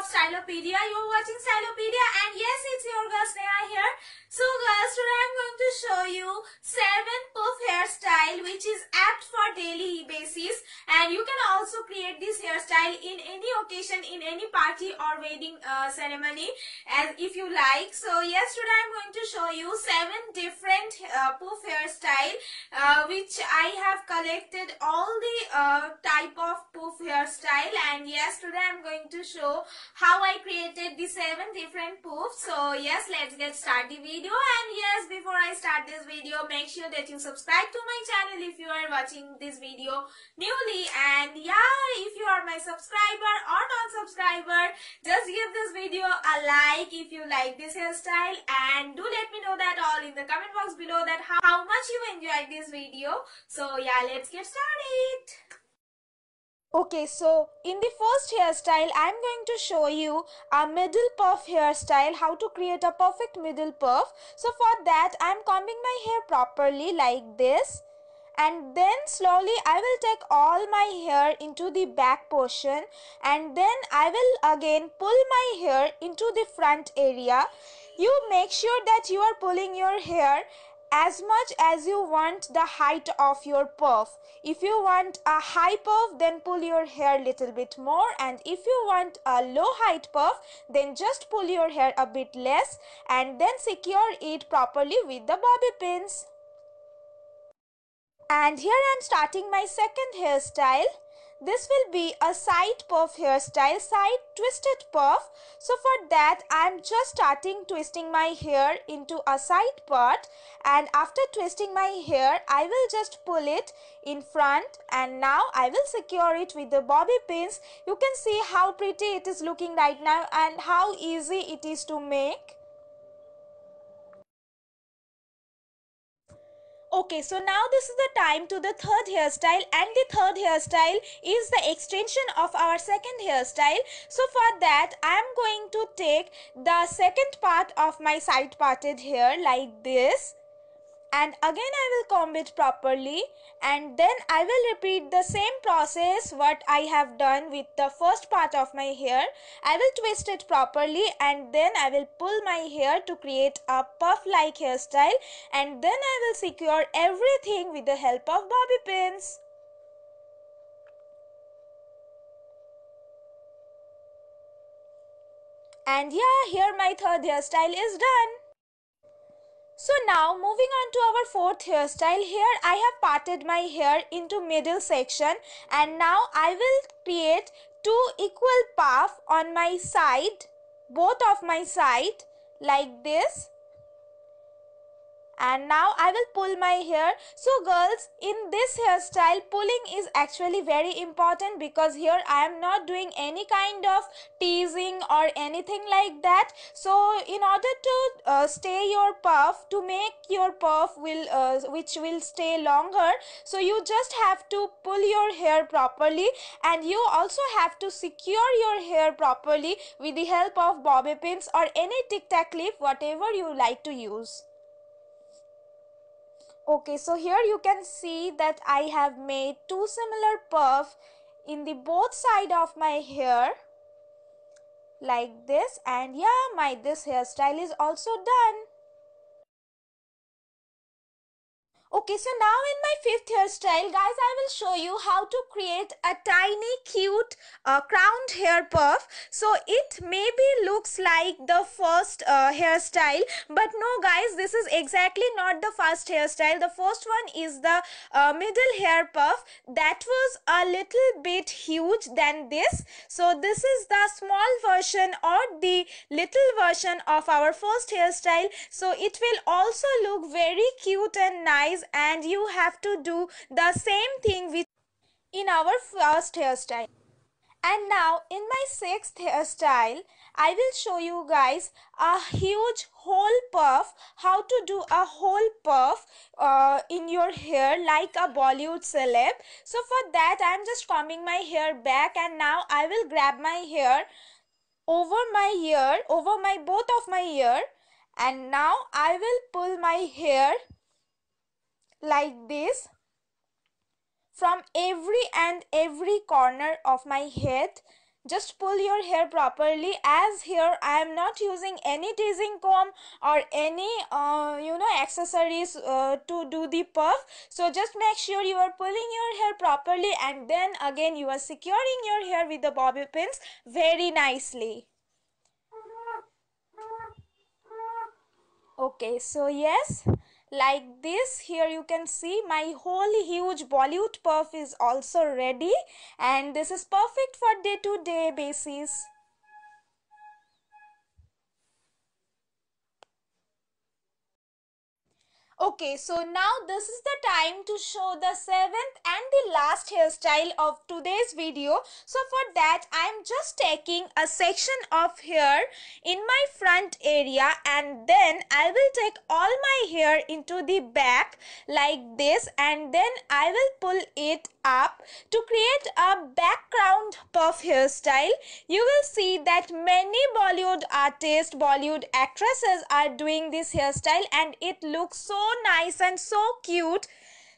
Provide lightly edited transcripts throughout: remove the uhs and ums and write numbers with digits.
of Stylopedia. You're watching Stylopedia and yes, it's your girl Sneha here. So girls, today I'm going to show you 7 puff hairstyle which is apt for daily basis, and you can also create this hairstyle in any occasion, in any party or wedding ceremony as if you like. So yes, today I'm going to show you 7 different puff hairstyle which I have collected all the type of puff hairstyle, and yes, today I'm going to show how I created the 7 different puffs. So yes, let's get started the video. And yes, before I start this video, make sure that you subscribe to my channel if you are watching this video newly, and yeah, if you are my subscriber or non-subscriber, just give this video a like if you like this hairstyle, and do let me know that all in the comment box below that how much you enjoyed this video. So yeah, let's get started. Okay, so in the first hairstyle, I'm going to show you a middle puff hairstyle, how to create a perfect middle puff. So for that, I'm combing my hair properly like this. And then slowly I will take all my hair into the back portion, and then I will again pull my hair into the front area. You make sure that you are pulling your hair as much as you want the height of your puff. If you want a high puff, then pull your hair little bit more, and if you want a low height puff, then just pull your hair a bit less and then secure it properly with the bobby pins. And here I am starting my second hairstyle. This will be a side puff hairstyle, side twisted puff. So for that, I am just starting twisting my hair into a side part, and after twisting my hair, I will just pull it in front, and now I will secure it with the bobby pins. You can see how pretty it is looking right now and how easy it is to make. Okay, so now this is the time to the third hairstyle, and the third hairstyle is the extension of our second hairstyle. So for that, I am going to take the second part of my side parted hair like this, and again I will comb it properly, and then I will repeat the same process what I have done with the first part of my hair. I will twist it properly, and then I will pull my hair to create a puff like hairstyle, and then I will secure everything with the help of bobby pins. And yeah, here my third hairstyle is done. So now moving on to our fourth hairstyle. Here I have parted my hair into middle section, and now I will create 2 equal puff on my side, both of my side like this. And now I will pull my hair. So girls, in this hairstyle, pulling is actually very important, because here I am not doing any kind of teasing or anything like that. So in order to stay your puff, to make your puff which will stay longer, so you just have to pull your hair properly, and you also have to secure your hair properly with the help of bobby pins or any tic-tac clip, whatever you like to use. Okay, so here you can see that I have made 2 similar puff in the both side of my hair like this, and yeah, this hairstyle is also done. Okay, so now in my fifth hairstyle, guys, I will show you how to create a tiny cute crowned hair puff. So it maybe looks like the first hairstyle, but no guys, this is exactly not the first hairstyle. The first one is the middle hair puff that was a little bit huge than this. So this is the small version or the little version of our first hairstyle. So it will also look very cute and nice, and you have to do the same thing with in our first hairstyle. And now in my sixth hairstyle, I will show you guys a huge whole puff, how to do a whole puff in your hair like a Bollywood celeb. So for that, I am just combing my hair back, and now I will grab my hair over my ear, over my both of my ear, and now I will pull my hair like this from every corner of my head just pull your hair properly, as here I am not using any teasing comb or any accessories to do the puff. So just make sure you are pulling your hair properly, and then again you are securing your hair with the bobby pins very nicely. Okay, so yes, like this, here you can see my whole huge Bollywood puff is also ready, and this is perfect for day-to-day basis. Okay, so now this is the time to show the seventh and the last hairstyle of today's video. So for that, I am just taking a section of hair in my front area, and then I will take all my hair into the back like this, and then I will pull it up to create a background puff hairstyle. You will see that many Bollywood artists, Bollywood actresses are doing this hairstyle, and it looks so nice and so cute.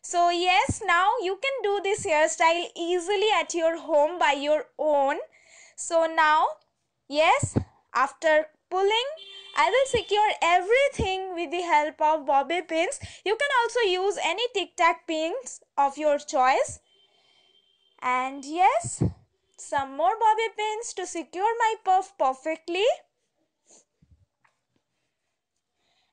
So yes, now you can do this hairstyle easily at your home by your own. So now, yes, after pulling, I will secure everything with the help of bobby pins. You can also use any tic-tac pins of your choice. And yes, some more bobby pins to secure my puff perfectly.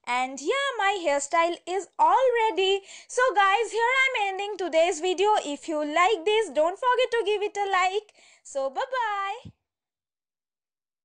And yeah, my hairstyle is all ready. So guys, here I'm ending today's video. If you like this, don't forget to give it a like. So bye bye.